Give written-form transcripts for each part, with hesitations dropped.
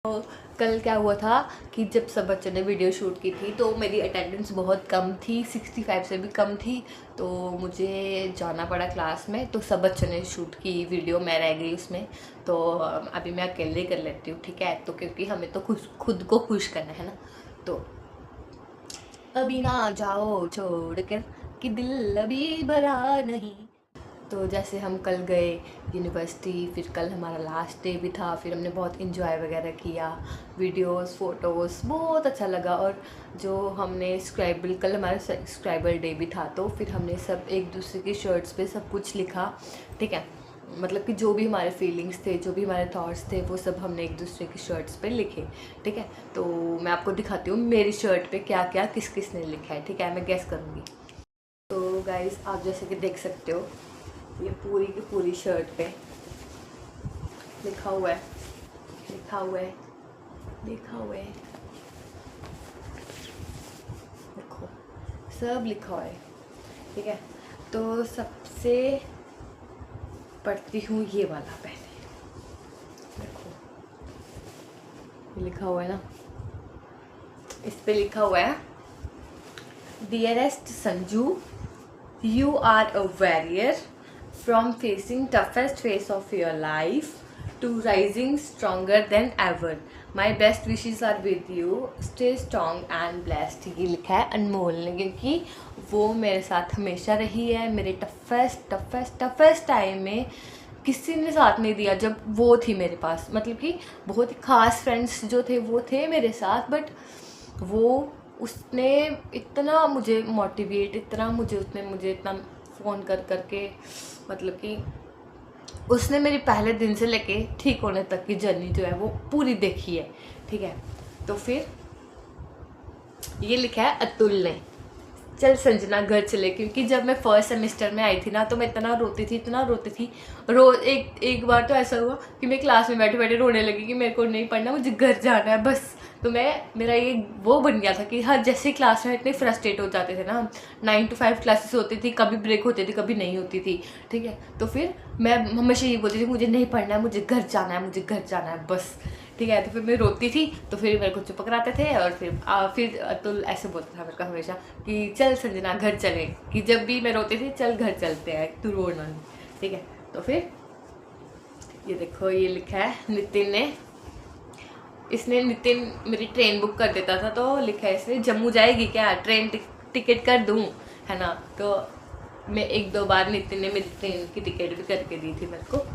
तो कल क्या हुआ था कि जब सब बच्चों ने वीडियो शूट की थी तो मेरी अटेंडेंस बहुत कम थी, 65 से भी कम थी। तो मुझे जाना पड़ा क्लास में। तो सब बच्चों ने शूट की वीडियो, मैं रह गई उसमें। तो अभी मैं अकेले कर लेती हूँ, ठीक है। तो क्योंकि हमें तो खुद को खुश करना है ना। तो अभी ना जाओ छोड़ कर कि दिल अभी भरा नहीं। तो जैसे हम कल गए यूनिवर्सिटी, फिर कल हमारा लास्ट डे भी था, फिर हमने बहुत इन्जॉय वगैरह किया, वीडियोस फोटोज़ बहुत अच्छा लगा। और जो हमने स्क्राइबल, कल हमारा स्क्राइबल डे भी था, तो फिर हमने सब एक दूसरे की शर्ट्स पे सब कुछ लिखा, ठीक है। मतलब कि जो भी हमारे फीलिंग्स थे, जो भी हमारे थॉट्स थे, वो सब हमने एक दूसरे की शर्ट्स पे लिखे, ठीक है। तो मैं आपको दिखाती हूँ मेरी शर्ट पे क्या क्या किस किस ने लिखा है, ठीक है। मैं गेस करूँगी। तो गाइस आप जैसे कि देख सकते हो, ये पूरी की पूरी शर्ट पे लिखा हुआ है, लिखा हुआ है, लिखा हुआ है, देखो सब लिखा हुआ है, ठीक है। तो सबसे पढ़ती हूँ ये वाला पहले, देखो ये लिखा हुआ है ना, इस पे लिखा हुआ है, dearest Sanju, you are a warrior from facing toughest phase of your life to rising stronger than ever. My best wishes are with you. Stay strong and blessed. ये लिखा है अनमोल ने, क्योंकि वो मेरे साथ हमेशा रही है। मेरे टफेस्ट टाइम में किसी ने साथ नहीं दिया जब वो थी मेरे पास। मतलब कि बहुत ही खास फ्रेंड्स जो थे वो थे मेरे साथ, बट वो उसने इतना मुझे मोटिवेट, उसने मुझे इतना फ़ोन कर के, मतलब कि उसने मेरी पहले दिन से लेके ठीक होने तक की जर्नी जो है वो पूरी देखी है, ठीक है। तो फिर ये लिखा है अतुल ने, चल संजना घर चले। क्योंकि जब मैं फर्स्ट सेमेस्टर में आई थी ना, तो मैं इतना रोती थी। रोज एक बार तो ऐसा हुआ कि मैं क्लास में बैठे बैठे रोने लगी कि मेरे को नहीं पढ़ना, मुझे घर जाना है बस। तो मेरा ये वो बन गया था कि हर जैसे क्लास में इतने फ्रस्ट्रेट हो जाते थे ना हम। 9 to 5 क्लासेस होती थी, कभी ब्रेक होती थी, कभी नहीं होती थी, ठीक है। तो फिर मैं हमेशा ये बोलती थी मुझे नहीं पढ़ना है, मुझे घर जाना है बस, ठीक है। तो फिर मैं रोती थी, तो फिर मेरे को चुप कराते थे। और फिर अतुल ऐसे बोलता था मेरे को हमेशा कि चल संजना घर चले, कि जब भी मैं रोती थी चल घर चलते हैं, तू रोना नहीं, ठीक है। तो फिर ये देखो ये लिखा है नितिन ने, नितिन मेरी ट्रेन बुक कर देता था, तो लिखा है इसने जम्मू जाएगी क्या, ट्रेन टिकट कर दूँ, है ना। तो मैं 1-2 बार नितिन ने मेरी ट्रेन की टिकट भी करके दी थी मेरे को,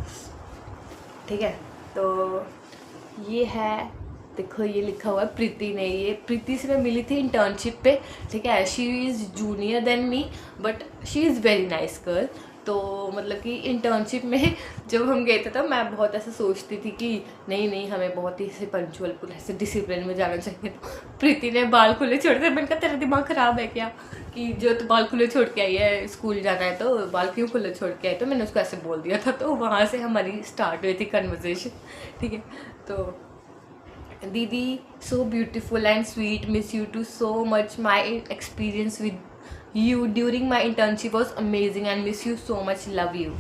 ठीक है। तो ये है, देखो ये लिखा हुआ है प्रीति ने। ये प्रीति से मैं मिली थी इंटर्नशिप पे, ठीक है। She is junior than me, but she is very nice girl. तो मतलब कि इंटर्नशिप में जब हम गए थे तो मैं बहुत ऐसा सोचती थी कि नहीं हमें बहुत ही ऐसे पंचुअल, पूरा ऐसे डिसिप्लिन में जाना चाहिए। तो प्रीति ने बाल खुले छोड़ दिए। मैंने कहा तेरा दिमाग ख़राब है क्या, कि जो तो बाल खुले छोड़ के आई है, स्कूल जाना है तो बाल क्यों खुले छोड़ के आई। तो मैंने उसको ऐसे बोल दिया था। तो वहाँ से हमारी स्टार्ट हुई थी कन्वर्सेशन, ठीक है। तो दीदी so beautiful and sweet, miss you too so much. My experience with you during my internship was amazing and miss you so much, love you,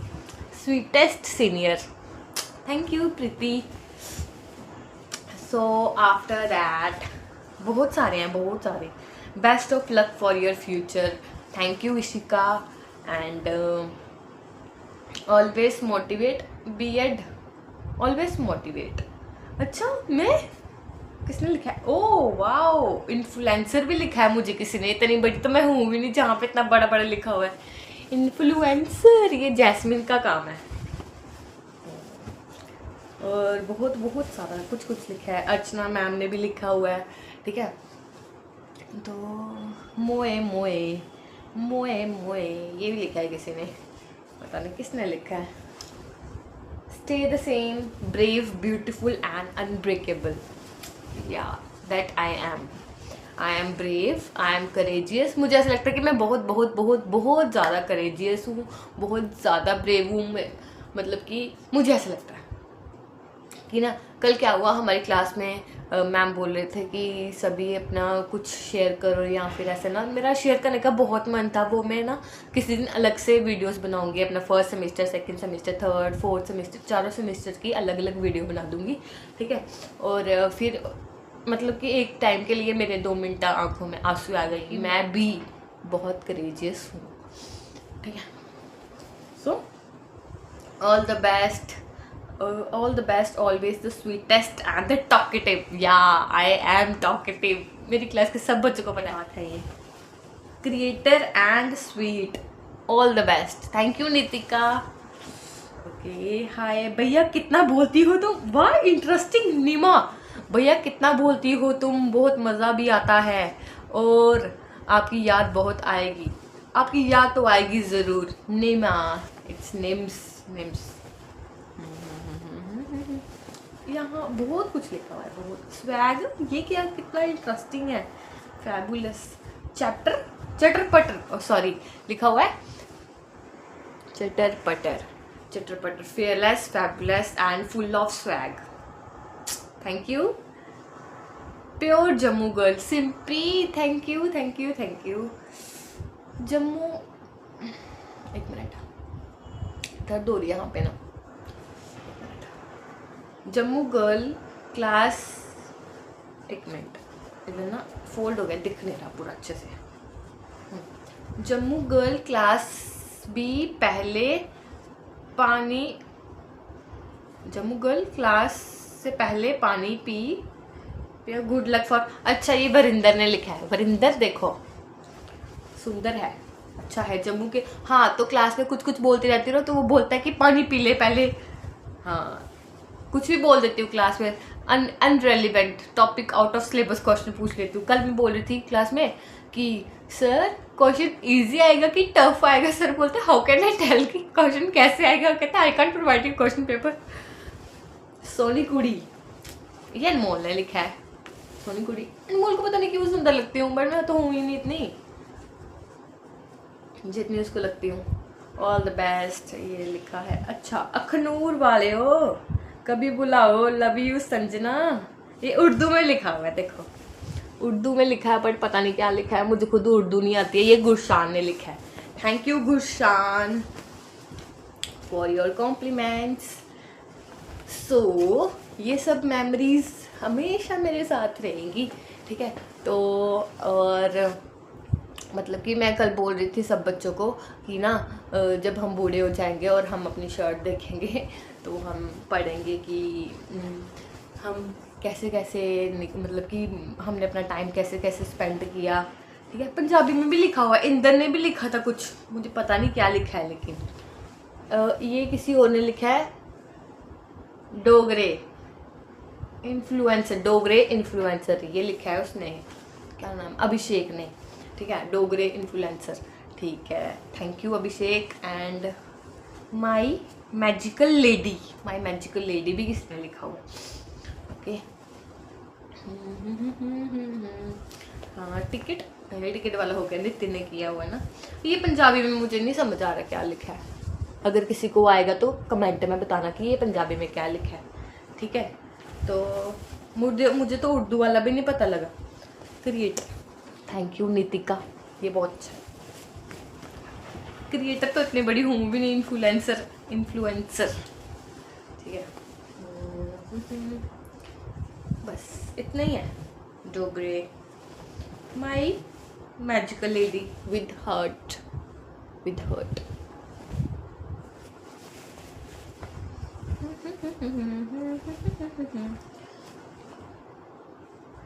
sweetest senior. Thank you Priti. So after that बहुत सारे best of luck for your future. Thank you Ishika and always motivate, be ed always motivate. अच्छा मैं किसने लिखा है, oh wow, influencer भी लिखा है मुझे किसी ने। इतनी बड़ी तो मैं हूँ भी नहीं जहाँ पे इतना बड़ा लिखा हुआ है इन्फ्लुएंसर। ये जैस्मिन का काम है। और बहुत सारा कुछ लिखा है। अर्चना मैम ने भी लिखा हुआ है, ठीक है। तो मोए मोए मोए मोए ये भी लिखा है किसी ने, पता नहीं किसने लिखा है। Stay the same, brave, beautiful and unbreakable. Yeah, that I am brave, I am courageous. मुझे ऐसा लगता है कि मैं बहुत ज़्यादा courageous हूँ, बहुत ज़्यादा brave हूँ मैं। मतलब कि मुझे ऐसा लगता है कि ना कल क्या हुआ हमारी क्लास में, मैम बोल रहे थे कि सभी अपना कुछ शेयर करो या फिर ऐसे ना, मेरा शेयर करने का बहुत मन था। वो मैं ना किसी दिन अलग से वीडियोस बनाऊंगी, अपना first semester, second semester, third, fourth semester, चारों सेमेस्टर की अलग अलग वीडियो बना दूंगी, ठीक है। और फिर मतलब कि एक टाइम के लिए मेरे 2 मिनट आंखों में आंसू आ गए कि मैं भी बहुत करेजियस हूँ, ठीक है। सो all the best, all the best, always the sweetest and the talkative. Yeah, I am talkative. मेरी क्लास के सब बच्चों को पता है ये। Creator and sweet, all the best. Thank you Nitika. Okay hi भैया, कितना बोलती हो तुम, वाह इंटरेस्टिंग। नीमा भैया कितना बोलती हो तुम, बहुत मज़ा भी आता है और आपकी याद बहुत आएगी। आपकी याद तो आएगी ज़रूर। नीमा, इट्स निम्स निम्स। यहाँ बहुत कुछ लिखा हुआ है, बहुत स्वैग। ये क्या, कितना इंटरेस्टिंग है। फैबुलस, चैप्टर, चटर पटर, सॉरी लिखा हुआ है चटर पटर, चटर पटर, fearless, fabulous and full of swag. Thank you. Pure Jammu girl, Simpy, thank you, thank you, thank you. Jammu, एक मिनट, दर्द हो रही है यहाँ पे ना। जम्मू गर्ल क्लास, एक मिनट, इधर ना फोल्ड हो गया, दिख नहीं रहा पूरा अच्छे से। जम्मू गर्ल क्लास भी पहले पानी, जम्मू गर्ल क्लास से पहले पानी पी, गुड लक फॉर। अच्छा ये वरिंदर ने लिखा है, वरिंदर देखो सुंदर है, अच्छा है। जम्मू के, हाँ तो क्लास में कुछ कुछ बोलती रहती हो तो वो बोलता है कि पानी पी ले पहले। हाँ कुछ भी बोल देती हूँ क्लास में, irrelevant topic, out of syllabus question पूछ लेती हूँ। कल मैं बोल रही थी क्लास में कि सर क्वेश्चन इजी आएगा कि टफ आएगा। सर बोलते हाउ कैन आई टेल कि क्वेश्चन कैसे आएगा। कहता I can provide you question paper. सोनी कुड़ी, ये अनमोल ने लिखा है, सोनी कुड़ी। अनमोल को पता नहीं क्यों सुंदर लगती हूँ, बट मैं तो हूँ ही नहीं इतनी जितनी उसको लगती हूँ। ऑल द बेस्ट, ये लिखा है। अच्छा अखनूर वाले हो, कभी बुलाओ, लव यू संजना। ये उर्दू में लिखा हुआ है, देखो उर्दू में लिखा है, बट पता नहीं क्या लिखा है, मुझे खुद उर्दू नहीं आती है। ये गुरशान ने लिखा है। Thank you Gurshan for your compliments. So ये सब मेमोरीज हमेशा मेरे साथ रहेंगी, ठीक है। तो और मतलब कि मैं कल बोल रही थी सब बच्चों को कि ना जब हम बूढ़े हो जाएंगे और हम अपनी शर्ट देखेंगे तो हम पढ़ेंगे कि हम कैसे कैसे, मतलब कि हमने अपना टाइम कैसे कैसे स्पेंड किया, ठीक है। पंजाबी में भी लिखा हुआ है, इंदर ने भी लिखा था कुछ, मुझे पता नहीं क्या लिखा है, लेकिन ये किसी और ने लिखा है, डोगरे इन्फ्लुएंसर, डोगरे इन्फ्लुएंसर ये लिखा है उसने, क्या नाम, अभिषेक ने, ठीक है, डोगरे इन्फ्लुएंसर, ठीक है। Thank you Abhishek. And my magical lady, my magical lady भी किसने लिखा हुआ, ओके। हाँ टिकट, पहले टिकट वाला हो गया, नितिन ने किया हुआ है ना। ये पंजाबी में मुझे नहीं समझ आ रहा क्या लिखा है, अगर किसी को आएगा तो कमेंट में बताना कि ये पंजाबी में क्या लिखा है, ठीक है। तो मुझे तो उर्दू वाला भी नहीं पता लगा। क्रिएटर, थैंक यू नितिका, ये बहुत अच्छा है। क्रिएटर तो इतनी बड़ी हूँ भी नहीं, इन्फ्लुएंसर, इन्फ्लुएंसर, ठीक है। बस इतना ही है। Dogre, my magical lady with heart, with heart.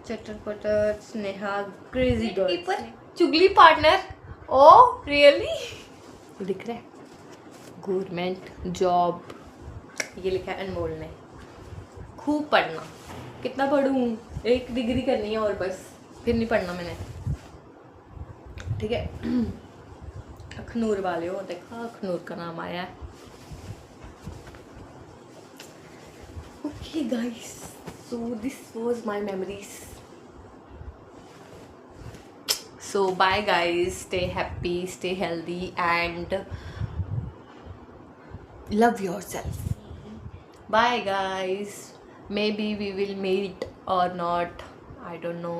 चटर पटर, स्नेहा, क्रेजी गर्ल, चुगली पार्टनर, ओ रियली लिख रहा है। गवर्नमेंट जॉब, ये लिखा है अनमोल ने। खूब पढ़ना, कितना पढ़ूँ, 1 डिग्री करनी है और बस, फिर नहीं पढ़ना मैंने, ठीक है। अखनूर वाले हो, देखा अखनूर का नाम आया है। Okay guys, so this was my memories. So bye guys, stay happy, stay healthy and love yourself. Bye guys. Maybe we will meet or not, I don't know,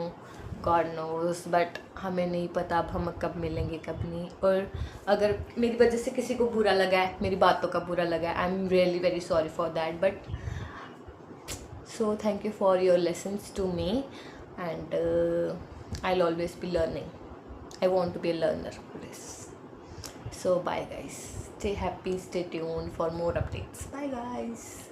God knows, but हमें नहीं पता अब हम कब मिलेंगे कब नहीं। और अगर मेरी वजह से किसी को बुरा लगा है, मेरी बातों का बुरा लगा है, I am really very sorry for that, but so thank you for your lessons to me, and I'll always be learning. I want to be a learner always. So bye guys, stay happy, stay tuned for more updates. Bye guys.